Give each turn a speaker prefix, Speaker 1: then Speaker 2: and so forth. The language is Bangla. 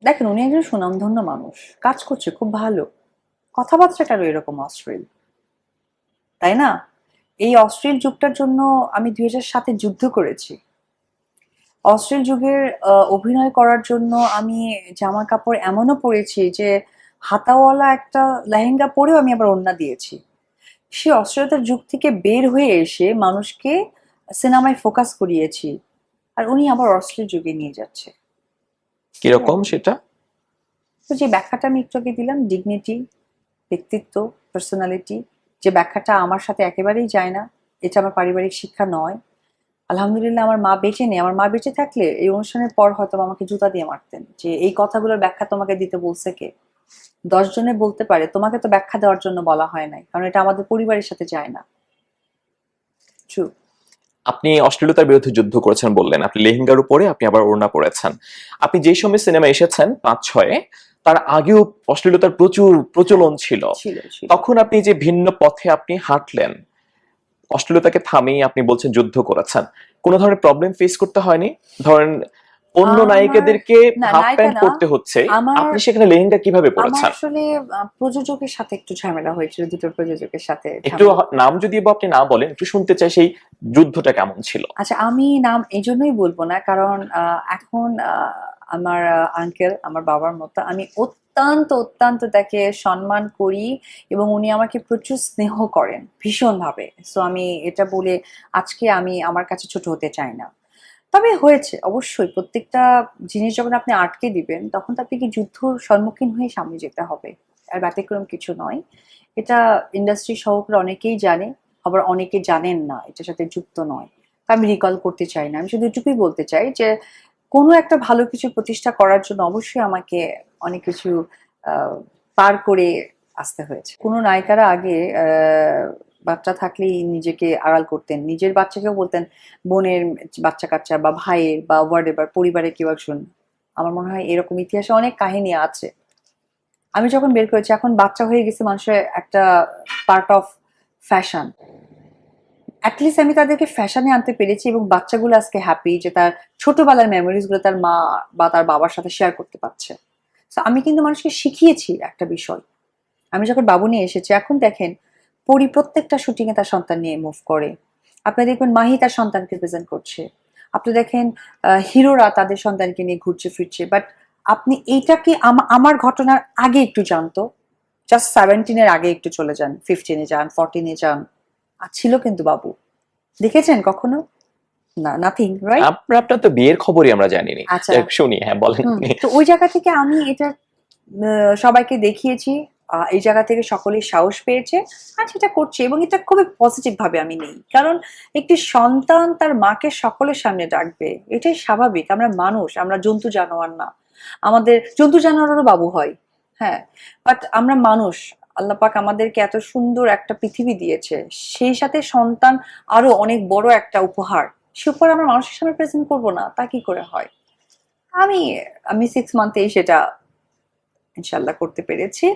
Speaker 1: দেখেন উনি একজন সুনামধন্য মানুষ, কাজ করছে খুব ভালো, কথাবার্তাটারও এরকম অশ্লীল, তাই না? এই অশ্লীল যুগটার জন্য আমি 2007-এ যুদ্ধ করেছি। অশ্লীল যুগের অভিনয় করার জন্য আমি জামা কাপড় এমনও পরেছি যে হাতাওয়ালা একটা লেহেঙ্গা পরেও আমি আবার ওড়না দিয়েছি। সে অশ্লীলতার যুগ থেকে বের হয়ে এসে মানুষকে সিনেমায় ফোকাস করিয়েছি, আর উনি আবার অশ্লীল যুগে নিয়ে যাচ্ছে।
Speaker 2: কিরকম সেটা?
Speaker 1: তো যে ব্যাখ্যাটা আমি একটু আগে দিলাম, ডিগনিটি, ব্যক্তিত্ব, পার্সোনালিটি, যে ব্যাখ্যাটা আমার সাথে একেবারেই যায় না। এটা আমার পারিবারিক শিক্ষা নয়। আলহামদুলিল্লাহ আমার মা বেঁচে নেই। আমার মা বেঁচে থাকলে এই অনুষ্ঠানের পর হয়তো আমাকে জুতা দিয়ে মারতেন যে এই কথাগুলোর ব্যাখ্যা তোমাকে দিতে বলছে কে। 10 জনে বলতে পারে, তোমাকে তো ব্যাখ্যা দেওয়ার জন্য বলা হয় নাই, কারণ এটা আমাদের পরিবারের সাথে যায় না। ট্রু।
Speaker 2: আপনি অশ্লীলতার বিরুদ্ধে যুদ্ধ করেছেন বললেন, আপনি লেহেঙ্গার উপরে আপনি আবার ওড়না পরেছেন। আপনি যেই সময় সিনেমা এসেছেন 5-6-এ, তার আগেও অশ্লীলতার প্রচুর
Speaker 1: হ্যাঁ,
Speaker 2: প্রচলন ছিল।
Speaker 1: ছিল ছিল।
Speaker 2: তখন আপনি যে ভিন্ন পথে আপনি হাঁটলেন, অশ্লীলতাকে থামিয়ে আপনি বলছেন যুদ্ধ করেছেন, কোনো ধরনের প্রবলেম ফেস করতে হয়নি? ধরেন অন্য
Speaker 1: আমার,
Speaker 2: নায়িকাদেরকে
Speaker 1: না
Speaker 2: হাফ
Speaker 1: নায়িকা
Speaker 2: প্যান্ট
Speaker 1: না,
Speaker 2: পরতে হচ্ছে,
Speaker 1: আমার
Speaker 2: আপনি সেখানে লেহেঙ্গা কিভাবে
Speaker 1: আমার
Speaker 2: পরেছেন?
Speaker 1: আসলে প্রযোজকের সাথে একটু ঝামেলা হয়েছিল, দুটো প্রযোজকের সাথে
Speaker 2: একটু
Speaker 1: ঝামেলা।
Speaker 2: নাম যদি আপনি না বলেন, একটু শুনতে চাই সেই যুদ্ধটা কেমন ছিল।
Speaker 1: আচ্ছা, আমি নাম এই জন্যই বলবো না, কারণ এখন আমার আঙ্কেল আমার বাবার মতো, আমি অত্যন্ত অত্যন্ত তাকে সম্মান করি, এবং উনি আমাকে প্রচুর স্নেহ করেন ভীষণভাবে। সো আমি এটা বলে আজকে আমি আমার কাছে ছোট হতে চাই না। তবে হয়েছে অবশ্যই, প্রত্যেকটা জিনিস যখন আপনি আটকে দিবেন তখন তো আপনাকে যুদ্ধর সম্মুখীন হয়ে সামনে যেতে হবে, আর ব্যতিক্রম কিছু নয়। এটা ইন্ডাস্ট্রি সহকারে অনেকেই জানে, আবার অনেকে জানেন না, এটার সাথে যুক্ত নয়। তা আমি রিকল করতে চাই না, আমি শুধু এটুকুই বলতে চাই যে কোনো একটা ভালো কিছু প্রতিষ্ঠা করার জন্য অবশ্যই আমাকে অনেক কিছু আহ, পার করে আসতে হয়েছে। কোনো নায়িকারা আগে বাচ্চা থাকলেই নিজেকে আড়াল করতেন, নিজের বাচ্চাকেও বলতেন বোনের বাচ্চা কাচ্চা বা ভাইয়ের বা ওয়ার্ড এবার পরিবারের কেউ একজন। আমার মনে হয় এরকম ইতিহাসে অনেক কাহিনী আছে। আমি যখন বের করেছি, এখন বাচ্চা হয়ে গেছে মানুষের একটা পার্ট অফ ফ্যাশন। অ্যাটলিস্ট আমি তাদেরকে ফ্যাশনে আনতে পেরেছি, এবং বাচ্চাগুলো আজকে হ্যাপি যে তার ছোটবেলার মেমোরিজ গুলো তার মা বা তার বাবার সাথে শেয়ার করতে পারছে। তো আমি কিন্তু মানুষকে শিখিয়েছি একটা বিষয়। আমি যখন বাবু নিয়ে এসেছি, এখন দেখেন প্রত্যেকটা শুটিং এ তার সন্তান নিয়ে মুভ করে। আপনি দেখবেন মাহি তার সন্তানকে প্রেজেন্ট করছে। আপনি দেখেন হিরোরা তাদের সন্তানকে নিয়ে ঘুরছে ফিরছে। বাট আপনি এইটাকে আমার ঘটনার আগে একটু জানতো, জাস্ট 17-এর আগে একটু চলে যান, 15-এ যান, 14-এ যান, আর ছিল কিন্তু বাবু। দেখেছেন কখনো? না, নাথিং, রাইট?
Speaker 2: আপনার আপনার তো বিয়ের খবরই আমরা জানিনি।
Speaker 1: আচ্ছা।
Speaker 2: যাই হোক, শুনি, হ্যাঁ বলেন
Speaker 1: হুম,
Speaker 2: আপনি।
Speaker 1: তো ওই জায়গা থেকে আমি এটা সবাইকে দেখিয়েছি। এই জায়গা থেকে সকলেই সাহস পেয়েছে, আর সেটা করছে, এবং এটা খুবই পজিটিভ ভাবে আমি নেই। কারণ একটি সন্তান তার মাকে সকলের সামনে ডাকবে, এটাই স্বাভাবিক। আমরা মানুষ, আমরা জন্তু জানোয়ার না। আমাদের জন্তু জানোয়ারেরও বাবু হয়, হ্যাঁ, বাট আমরা মানুষ। আল্লাহ পাক আমাদেরকে এত সুন্দর একটা পৃথিবী দিয়েছে, সেই সাথে সন্তান আরো অনেক বড় একটা উপহার। সে উপহার আমরা মানুষের সামনে প্রেজেন্ট করবো না, তা কি করে হয়? আমি আমি 6 মান্থেই সেটা ইনশাল্লাহ করতে পেরেছি।